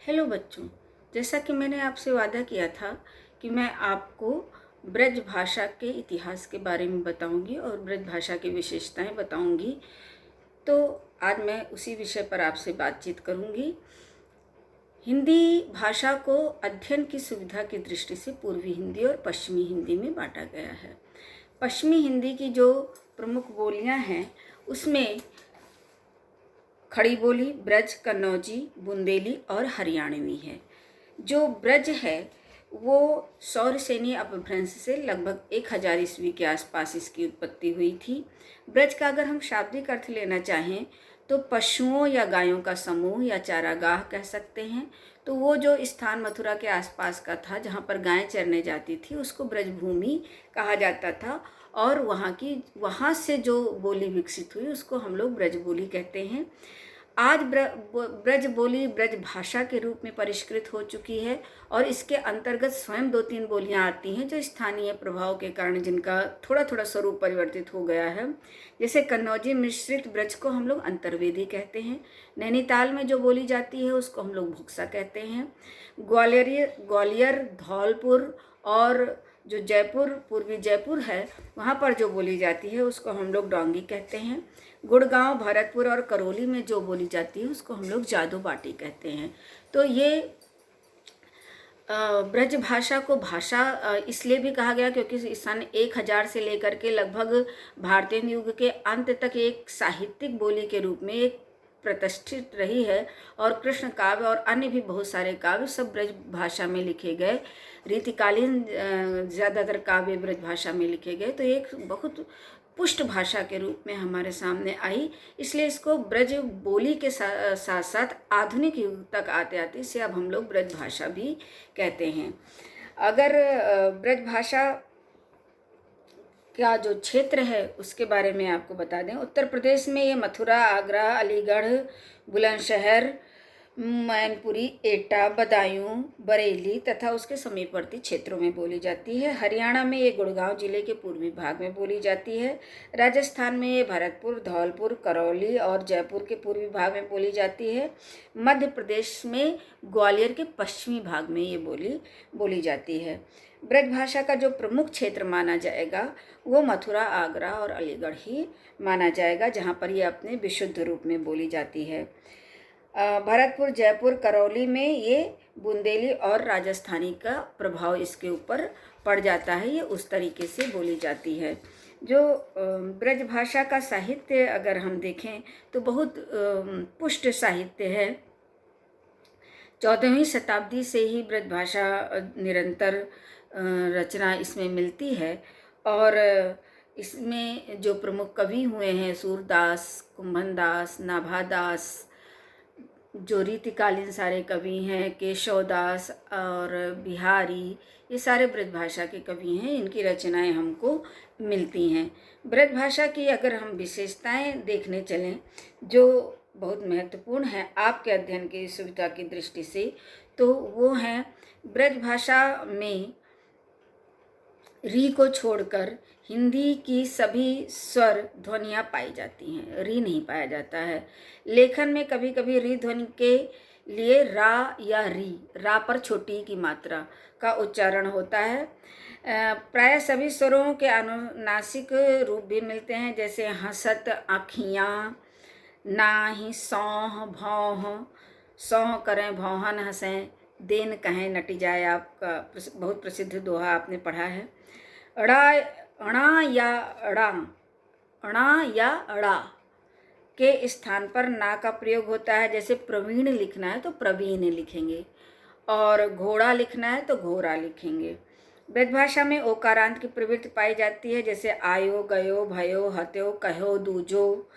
Hello बच्चों, जैसा कि मैंने आपसे वादा किया था कि मैं आपको ब्रज भाषा के इतिहास के बारे में बताऊंगी और ब्रज भाषा की विशेषताएं बताऊंगी। तो आज मैं उसी विषय पर आपसे बातचीत करूंगी। हिंदी भाषा को अध्ययन की सुविधा की दृष्टि से पूर्वी हिंदी और पश्चिमी हिंदी में बांटा गया है। पश्चिमी हिंदी की जो प्रमुख बोलियां हैं उसमें खड़ी बोली, ब्रज, कन्नौजी, बुंदेली और हरियाणवी है। जो ब्रज है वो सौरसेनी अपभ्रंश से लगभग 1000 ईस्वी के आसपास इसकी उत्पत्ति हुई थी। ब्रज का अगर हम शाब्दिक अर्थ लेना चाहें तो पशुओं या गायों का समूह या चारागाह कह सकते हैं। तो वो जो स्थान मथुरा के आसपास का था जहाँ पर गायें चरने जाती थी उसको ब्रजभूमि कहा जाता था, और वहाँ से जो बोली विकसित हुई उसको हम लोग ब्रज बोली कहते हैं। आज ब्रज बोली ब्रज भाषा के रूप में परिष्कृत हो चुकी है और इसके अंतर्गत स्वयं 2-3 बोलियां आती हैं जो स्थानीय प्रभाव के कारण जिनका थोड़ा थोड़ा स्वरूप परिवर्तित हो गया है। जैसे कन्नौजी मिश्रित ब्रज को हम लोग अंतर्वेदी कहते हैं। नैनीताल में जो बोली जाती है उसको हम लोग भुक्सा कहते हैं। ग्वालियर, धौलपुर और जो जयपुर, पूर्वी जयपुर है, वहाँ पर जो बोली जाती है उसको हम लोग डोंगी कहते हैं। गुड़गांव, भरतपुर और करौली में जो बोली जाती है उसको हम लोग जादू बाटी कहते हैं। तो ये ब्रज भाषा को भाषा इसलिए भी कहा गया क्योंकि सन 1000 से लेकर के लगभग भारतीय युग के अंत तक एक साहित्यिक बोली के रूप में एक प्रतिष्ठित रही है, और कृष्ण काव्य और अन्य भी बहुत सारे काव्य सब ब्रज भाषा में लिखे गए। रीतिकालीन ज़्यादातर काव्य ब्रज भाषा में लिखे गए, तो एक बहुत पुष्ट भाषा के रूप में हमारे सामने आई। इसलिए इसको ब्रज बोली के साथ साथ आधुनिक युग तक आते आते इसे अब हम लोग ब्रज भाषा भी कहते हैं। अगर ब्रज भाषा का जो क्षेत्र है उसके बारे में आपको बता दें, उत्तर प्रदेश में ये मथुरा, आगरा, अलीगढ़, बुलंदशहर, मैनपुरी, एटा, बदायूं, बरेली तथा उसके समीपवर्ती क्षेत्रों में बोली जाती है। हरियाणा में ये गुड़गांव जिले के पूर्वी भाग में बोली जाती है। राजस्थान में ये भरतपुर, धौलपुर, करौली और जयपुर के पूर्वी भाग में बोली जाती है। मध्य प्रदेश में ग्वालियर के पश्चिमी भाग में ये बोली जाती है। ब्रज भाषा का जो प्रमुख क्षेत्र माना जाएगा वो मथुरा, आगरा और अलीगढ़ ही माना जाएगा, जहाँ पर ये अपने विशुद्ध रूप में बोली जाती है। भरतपुर, जयपुर, करौली में ये बुंदेली और राजस्थानी का प्रभाव इसके ऊपर पड़ जाता है, ये उस तरीके से बोली जाती है। जो ब्रज भाषा का साहित्य अगर हम देखें तो बहुत पुष्ट साहित्य है। 14वीं शताब्दी से ही ब्रज भाषा निरंतर रचना इसमें मिलती है, और इसमें जो प्रमुख कवि हुए हैं सूरदास, कुंभनदास, नाभादास, जो रीतिकालीन सारे कवि हैं, केशवदास और बिहारी, ये सारे ब्रज भाषा के कवि हैं। इनकी रचनाएं हमको मिलती हैं। ब्रज भाषा की अगर हम विशेषताएं देखने चलें जो बहुत महत्वपूर्ण है आपके अध्ययन की सुविधा की दृष्टि से, तो वो हैं ब्रज भाषा में री को छोड़कर हिंदी की सभी स्वर ध्वनियाँ पाई जाती हैं, री नहीं पाया जाता है। लेखन में कभी कभी री ध्वनि के लिए रा या री, रा पर छोटी की मात्रा का उच्चारण होता है। प्राय सभी स्वरों के अनुनासिक रूप भी मिलते हैं, जैसे हंसत, आँखियाँ, नाही, सौह, भौह, सौह करें, भौहन हंसें, देन कहें नटी जाए, आपका बहुत प्रसिद्ध दोहा आपने पढ़ा है। अणा या अड़ा के स्थान पर ना का प्रयोग होता है। जैसे प्रवीण लिखना है तो प्रवीण लिखेंगे, और घोड़ा लिखना है तो घोड़ा लिखेंगे। ब्रज भाषा में ओकारांत की प्रवृत्ति पाई जाती है, जैसे आयो, गयो, भयो, हत्यो, कहो, दूजो,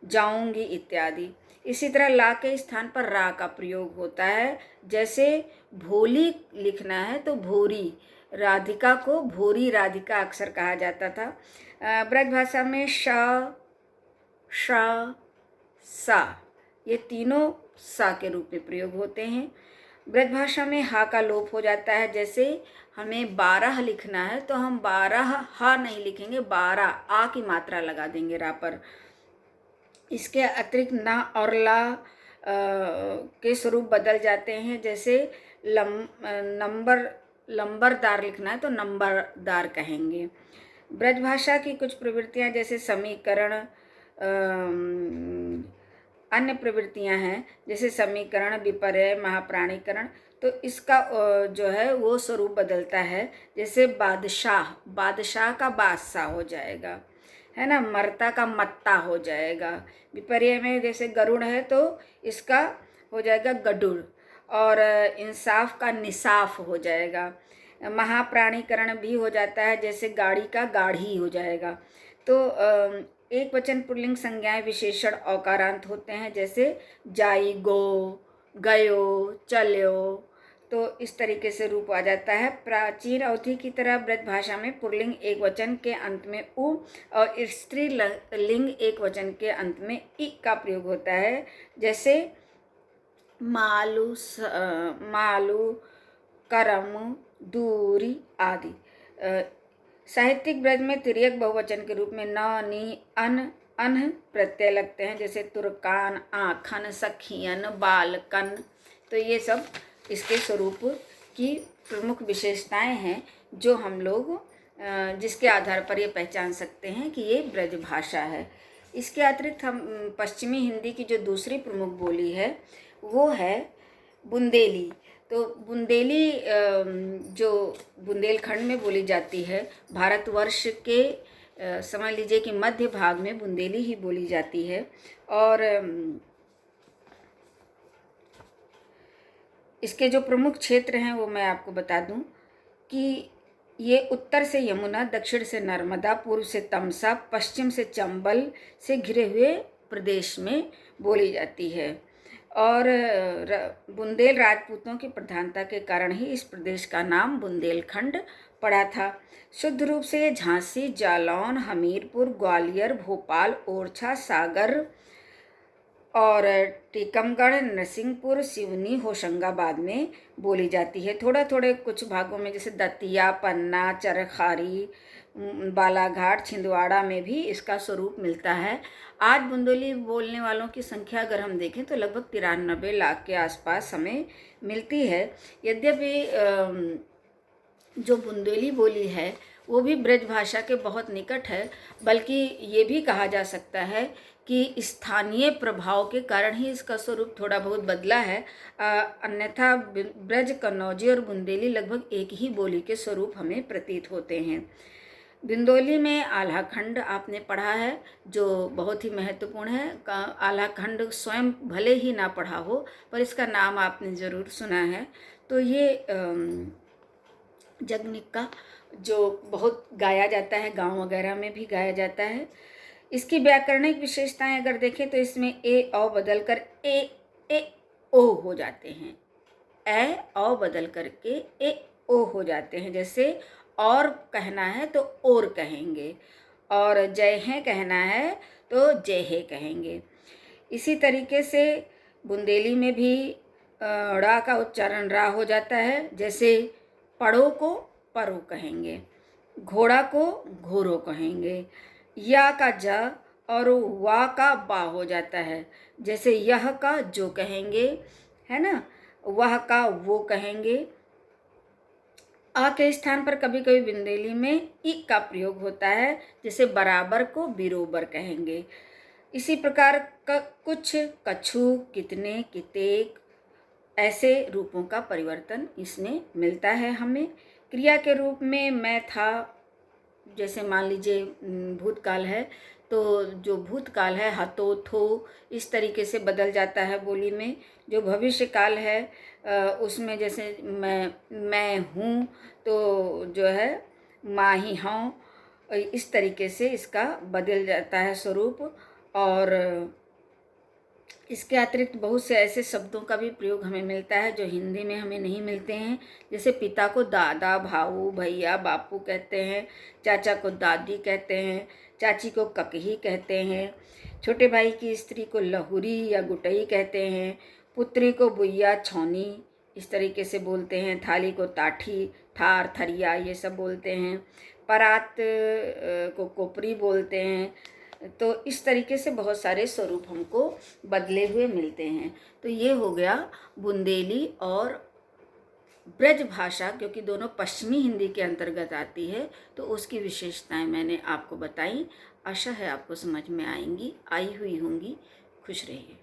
जाऊंगी इत्यादि। इसी तरह ला के स्थान पर रा का प्रयोग होता है। जैसे भोली लिखना है तो भोरी, राधिका को भोरी राधिका अक्सर कहा जाता था। ब्रज भाषा में श, श, सा, ये तीनों सा के रूप में प्रयोग होते हैं। ब्रज भाषा में हा का लोप हो जाता है। जैसे हमें 12 लिखना है तो हम 12 हा नहीं लिखेंगे, 12 आ की मात्रा लगा देंगे रा पर। इसके अतिरिक्त ना और ला के स्वरूप बदल जाते हैं। जैसे लंबरदार लिखना है तो नंबरदार कहेंगे। ब्रजभाषा की कुछ प्रवृत्तियां जैसे समीकरण, अन्य प्रवृत्तियां हैं जैसे समीकरण, विपर्यय, महाप्राणीकरण। तो इसका जो है वो स्वरूप बदलता है। जैसे बादशाह का बादशाह हो जाएगा, है ना। मरता का मत्ता हो जाएगा। विपर्यय में जैसे गरुड़ है तो इसका हो जाएगा गडुड़, और इंसाफ का निसाफ हो जाएगा। महाप्राणीकरण भी हो जाता है, जैसे गाड़ी का गाढ़ी हो जाएगा। तो एक वचन पुल्लिंग संज्ञाएं विशेषण औकारांत होते हैं, जैसे जाई, गो, गयो, चल्यो। तो इस तरीके से रूप आ जाता है। प्राचीन अवधि की तरह ब्रज भाषा में पुल्लिंग एक वचन के अंत में उ और स्त्रीलिंग एक वचन के अंत में इ का प्रयोग होता है, जैसे मालू, करम, दूरी आदि। साहित्यिक ब्रज में तिर्यक बहुवचन के रूप में न, नी, अन प्रत्यय लगते हैं, जैसे तुर्कान, आखन, सखियन, बालकन। तो ये सब इसके स्वरूप की प्रमुख विशेषताएं हैं जो हम लोग जिसके आधार पर ये पहचान सकते हैं कि ये ब्रज भाषा है। इसके अतिरिक्त हम पश्चिमी हिंदी की जो दूसरी प्रमुख बोली है वो है बुंदेली। तो बुंदेली जो बुंदेलखंड में बोली जाती है, भारतवर्ष के समझ लीजिए कि मध्य भाग में बुंदेली ही बोली जाती है। और इसके जो प्रमुख क्षेत्र हैं वो मैं आपको बता दूं कि ये उत्तर से यमुना, दक्षिण से नर्मदा, पूर्व से तमसा, पश्चिम से चंबल से घिरे हुए प्रदेश में बोली जाती है। और बुंदेल राजपूतों की प्रधानता के कारण ही इस प्रदेश का नाम बुंदेलखंड पड़ा था। शुद्ध रूप से ये झांसी, जालौन, हमीरपुर, ग्वालियर, भोपाल, ओरछा, सागर और टीकमगढ़, नरसिंहपुर, सिवनी, होशंगाबाद में बोली जाती है। थोड़े कुछ भागों में जैसे दतिया, पन्ना, चरखारी, बालाघाट, छिंदवाड़ा में भी इसका स्वरूप मिलता है। आज बुंदेली बोलने वालों की संख्या अगर हम देखें तो लगभग 93 लाख के आसपास हमें मिलती है। यद्यपि जो बुंदेली बोली है वो भी ब्रज भाषा के बहुत निकट है, बल्कि ये भी कहा जा सकता है कि स्थानीय प्रभाव के कारण ही इसका स्वरूप थोड़ा बहुत बदला है। अन्यथा ब्रज, कन्नौजी और बुंदेली लगभग एक ही बोली के स्वरूप हमें प्रतीत होते हैं। बिंदौली में आल्हा खंड आपने पढ़ा है, जो बहुत ही महत्वपूर्ण है। आल्हा खंड स्वयं भले ही ना पढ़ा हो पर इसका नाम आपने ज़रूर सुना है। तो ये जगनिका जो बहुत गाया जाता है, गांव वगैरह में भी गाया जाता है। इसकी व्याकरणिक विशेषताएं अगर देखें तो इसमें ए औ बदल कर ए ओ हो जाते हैं। ए औ बदल करके ए ओ हो जाते हैं। जैसे और कहना है तो और कहेंगे, और जय है कहना है तो जय है कहेंगे। इसी तरीके से बुंदेली में भी ड़ा का उच्चारण रा हो जाता है। जैसे पड़ो को परो कहेंगे, घोड़ा को घोरो कहेंगे। या का ज और वा का बा हो जाता है। जैसे यह का जो कहेंगे, है ना, वह का वो कहेंगे। आ के स्थान पर कभी कभी बुंदेली में इ का प्रयोग होता है, जैसे बराबर को बिरोबर कहेंगे। इसी प्रकार कुछ, कछु, कितने, कितेक ऐसे रूपों का परिवर्तन इसमें मिलता है हमें। क्रिया के रूप में मैं था, जैसे मान लीजिए भूतकाल है तो जो भूतकाल है हतो, थो, इस तरीके से बदल जाता है बोली में। जो भविष्य काल है उसमें जैसे मैं हूँ तो जो है माही हूँ, इस तरीके से इसका बदल जाता है स्वरूप। और इसके अतिरिक्त बहुत से ऐसे शब्दों का भी प्रयोग हमें मिलता है जो हिंदी में हमें नहीं मिलते हैं। जैसे पिता को दादा, भाऊ, भैया, बापू कहते हैं। चाचा को दादी कहते हैं। चाची को ककही कहते हैं। छोटे भाई की स्त्री को लहुरी या गुटई कहते हैं। पुत्री को बुइया, छौनी इस तरीके से बोलते हैं। थाली को ताठी, थार, थरिया ये सब बोलते हैं। परात को कोपरी बोलते हैं। तो इस तरीके से बहुत सारे स्वरूप हमको बदले हुए मिलते हैं। तो ये हो गया बुंदेली और ब्रज भाषा, क्योंकि दोनों पश्चिमी हिंदी के अंतर्गत आती है, तो उसकी विशेषताएं मैंने आपको बताई। आशा है आपको समझ में आई हुई होंगी। खुश रहिए।